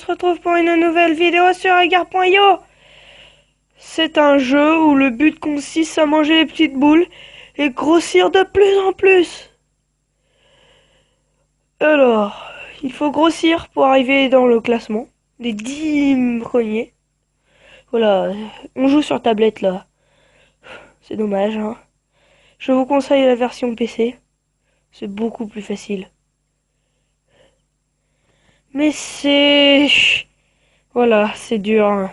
retrouve pour une nouvelle vidéo sur Agar.io. C'est un jeu où le but consiste à manger les petites boules et grossir de plus en plus. Alors, il faut grossir pour arriver dans le classement des 10 premiers. Voilà, on joue sur tablette là. C'est dommage, hein. Je vous conseille la version PC. C'est beaucoup plus facile. Mais c'est... Voilà, c'est dur, hein.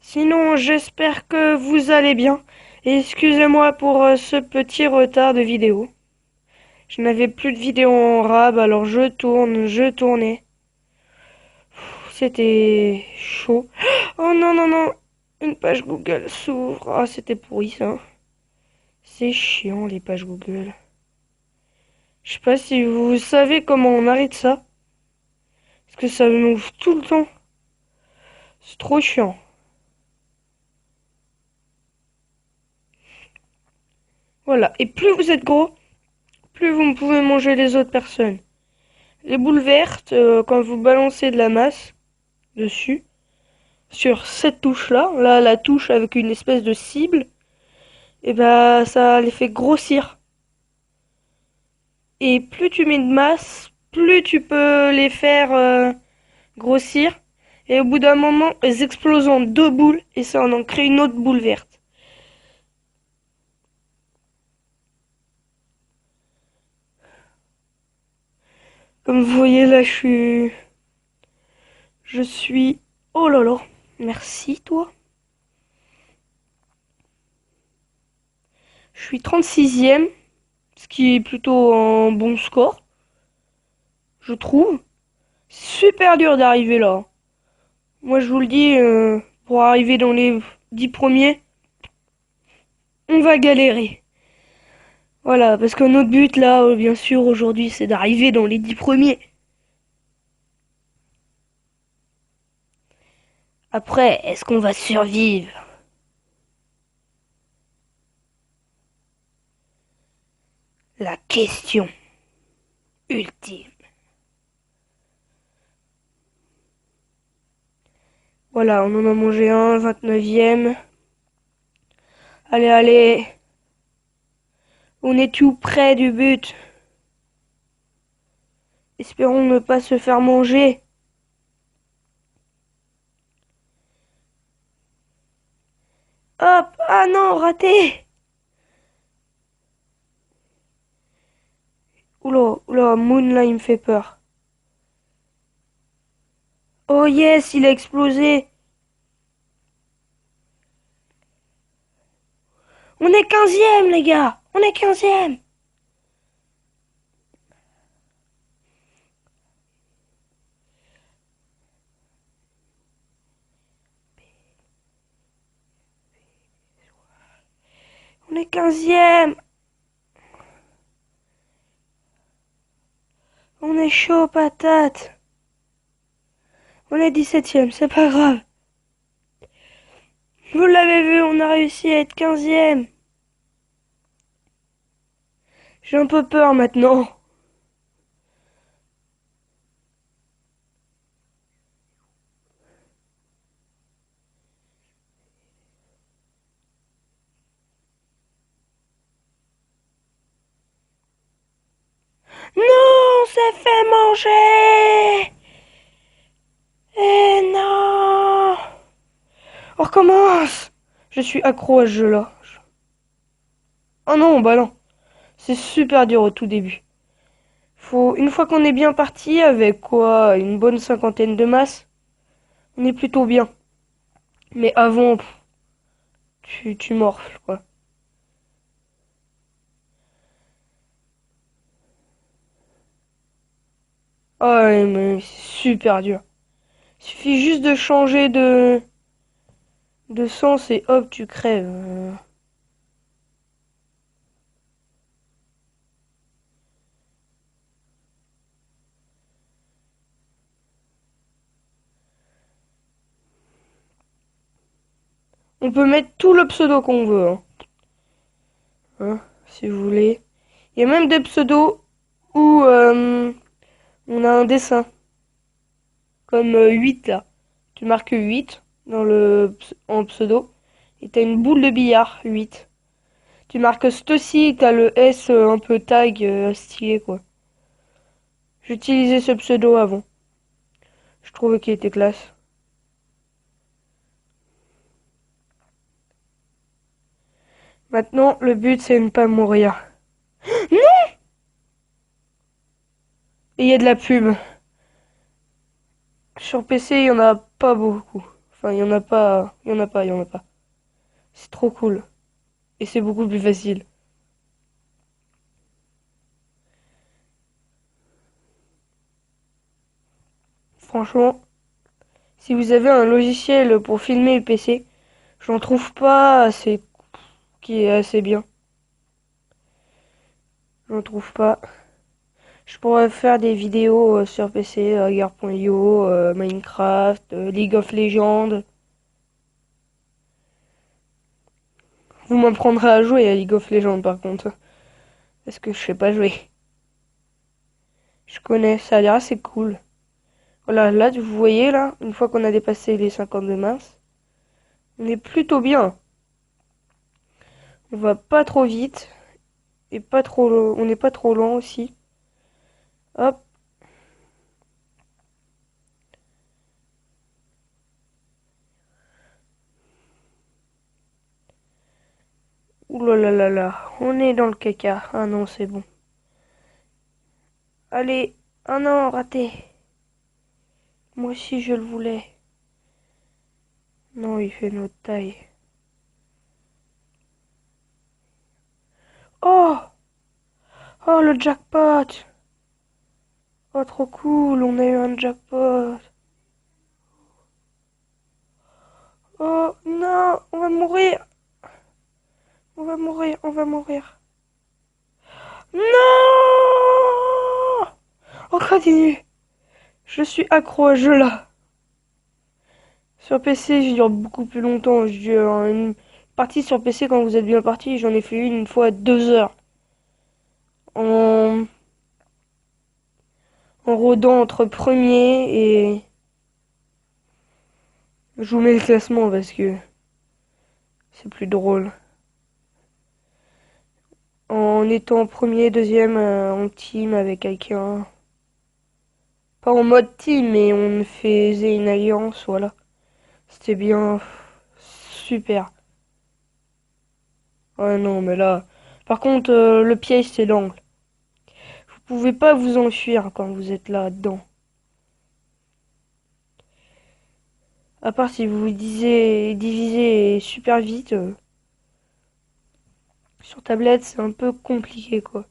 Sinon, j'espère que vous allez bien. Et excusez-moi pour ce petit retard de vidéo. Je n'avais plus de vidéo en rab, alors je tournais. C'était chaud. Oh non, non, non. Une page Google s'ouvre. Ah, c'était pourri ça. C'est chiant les pages Google. Je sais pas si vous savez comment on arrête ça. Parce que ça m'ouvre tout le temps. C'est trop chiant. Voilà. Et plus vous êtes gros, plus vous pouvez manger les autres personnes. Les boules vertes, quand vous balancez de la masse dessus, sur cette touche-là, là, la touche avec une espèce de cible, et ben ça les fait grossir. Et plus tu mets de masse, plus tu peux les faire grossir. Et au bout d'un moment, elles explosent en deux boules et ça en crée une autre boule verte. Comme vous voyez là, je suis... Oh là là, merci toi. Je suis 36e, ce qui est plutôt un bon score, je trouve. Super dur d'arriver là. Moi je vous le dis, pour arriver dans les 10 premiers, on va galérer. Voilà, parce que notre but là, bien sûr, aujourd'hui, c'est d'arriver dans les 10 premiers. Après, est-ce qu'on va survivre? La question ultime. Voilà, on en a mangé un, 29e. Allez, allez. On est tout près du but. Espérons ne pas se faire manger. Hop! Ah non, raté! Oula, oula, Moon là, il me fait peur. Oh yes, il a explosé! On est 15e, les gars! On est 15e! On est 15e! On est chaud patate! On est 17e, c'est pas grave. Vous l'avez vu, on a réussi à être 15e. J'ai un peu peur maintenant. Non, on s'est fait manger! Eh non! On recommence! Je suis accro à ce jeu-là. Oh non, bah non. C'est super dur au tout début. Une fois qu'on est bien parti, avec quoi, une bonne cinquantaine de masses, on est plutôt bien. Mais avant, tu morfles, quoi. Ah ouais, mais c'est super dur. Il suffit juste de changer de sens et hop, tu crèves. On peut mettre tout le pseudo qu'on veut, hein. Hein, si vous voulez. Il y a même des pseudos où on a un dessin. comme 8 là. Tu marques 8 en pseudo. Et t'as une boule de billard, 8. Tu marques Stocy, t'as le S un peu tag stylé quoi. J'utilisais ce pseudo avant. Je trouvais qu'il était classe. Maintenant, le but c'est de ne pas mourir. Et il y a de la pub. Sur PC, il y en a pas beaucoup. Enfin, il y en a pas, il y en a pas, il y en a pas. C'est trop cool. Et c'est beaucoup plus facile. Franchement, si vous avez un logiciel pour filmer le PC, j'en trouve pas assez qui est assez bien. J'en trouve pas. Je pourrais faire des vidéos sur PC, Guerre.io, Minecraft, League of Legends. Vous m'apprendrez à jouer à League of Legends par contre. Parce que je sais pas jouer. Je connais, ça a l'air assez cool. Voilà, là, vous voyez là, une fois qu'on a dépassé les 52 mars, on est plutôt bien. On va pas trop vite et pas trop, on n'est pas trop lent aussi. Hop, ouh là là là là, on est dans le caca. Ah non, c'est bon. Allez, ah non, raté. Moi aussi je le voulais. Non, il fait notre taille. Oh, oh le jackpot. Oh trop cool, on a eu un jackpot. Oh non, on va mourir. On va mourir, on va mourir. Non! On continue. Je suis accro à ce jeu-là. Sur PC, je dure beaucoup plus longtemps. Je dure une partie sur PC quand vous êtes bien parti. J'en ai fait une fois à 2 heures. En, en rôdant entre premier et... Je vous mets le classement parce que c'est plus drôle. En étant premier, deuxième en team avec quelqu'un. Pas en mode team, mais on faisait une alliance, voilà. C'était bien. Super. Ouais, non, mais là. Par contre, le piège, c'est l'angle. Vous pouvez pas vous enfuir quand vous êtes là-dedans. À part si vous vous divisez super vite. Sur tablette, c'est un peu compliqué, quoi.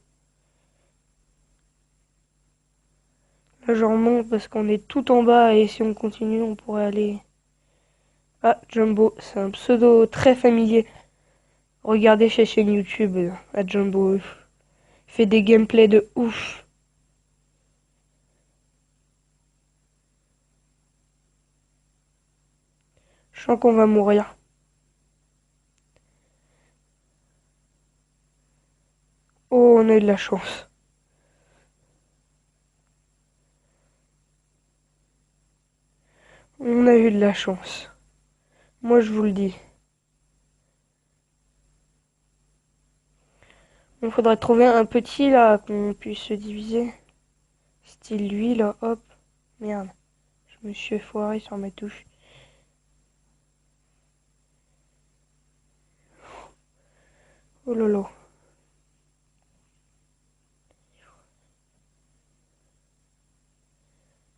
Là, je remonte parce qu'on est tout en bas et si on continue, on pourrait aller. Ah, Jumbo, c'est un pseudo très familier. Regardez chez chaîne YouTube à Jumbo. Il fait des gameplays de ouf. Je sens qu'on va mourir. Oh, on a eu de la chance. On a eu de la chance. Moi, je vous le dis. Il faudrait trouver un petit là qu'on puisse se diviser. Style lui là, hop. Merde, je me suis foiré sur ma touche. Oh lolo.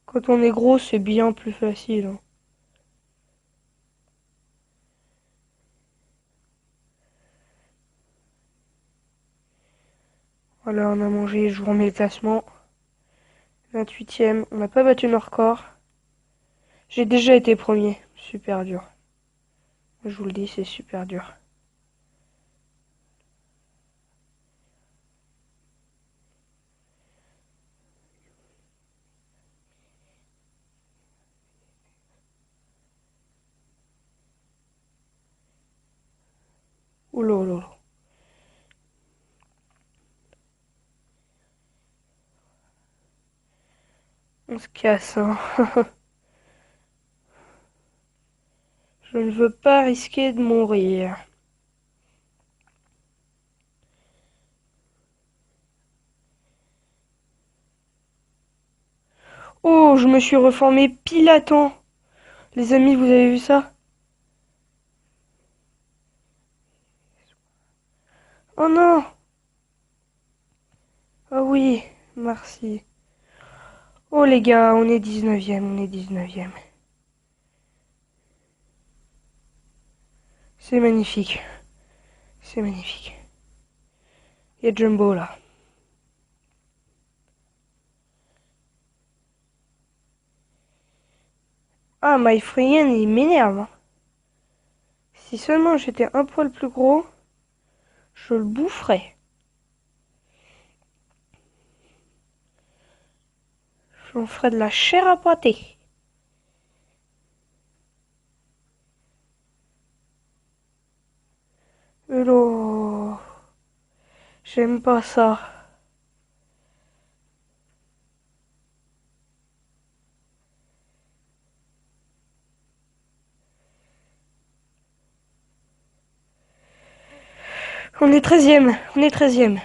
Quand on est gros, c'est bien plus facile, hein. Voilà, on a mangé, je vous remets le classement. 28e, on n'a pas battu nos records. J'ai déjà été premier. Super dur. Je vous le dis, c'est super dur. Oh lolo. On se casse, hein. Je ne veux pas risquer de mourir. Oh, je me suis reformé pile à temps. Les amis, vous avez vu ça? Oh non! Ah oui, merci. Oh les gars, on est 19e, on est 19e. C'est magnifique. C'est magnifique. Il y a Jumbo là. Ah, My Friend, il m'énerve, hein. Si seulement j'étais un poil plus gros, je le boufferais. J'en ferais de la chair à pâté. Hello. J'aime pas ça. On est 13e, on est 13e.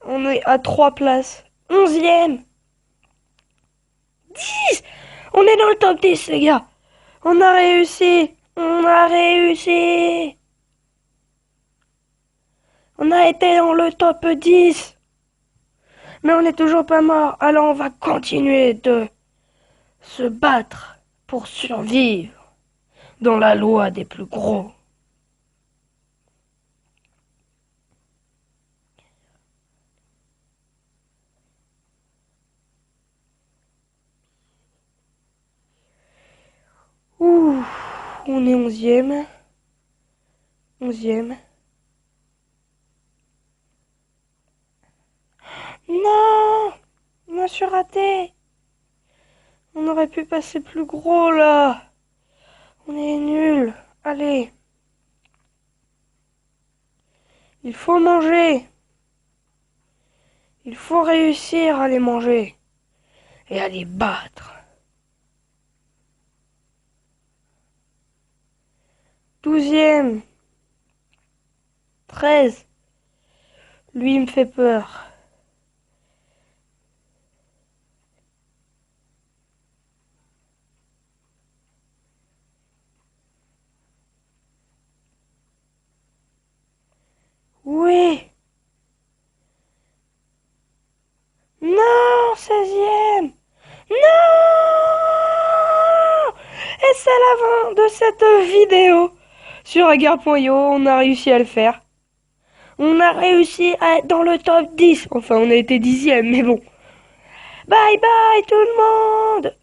On est à 3 places. 11e. 10. On est dans le top 10, les gars. On a réussi. On a réussi. On a été dans le top 10. Mais on n'est toujours pas mort. Alors on va continuer de se battre pour survivre dans la loi des plus gros. Ouh, on est 11e. 11e. Non! On a surraté. On aurait pu passer plus gros là. On est nuls. Allez. Il faut manger. Il faut réussir à les manger. Et à les battre. 12e. 13. Lui, il me fait peur. Oui. Non, 16e. Non! Et c'est la fin de cette vidéo sur Agar.io. On a réussi à le faire. On a réussi à être dans le top 10. Enfin, on a été 10e, mais bon. Bye bye tout le monde!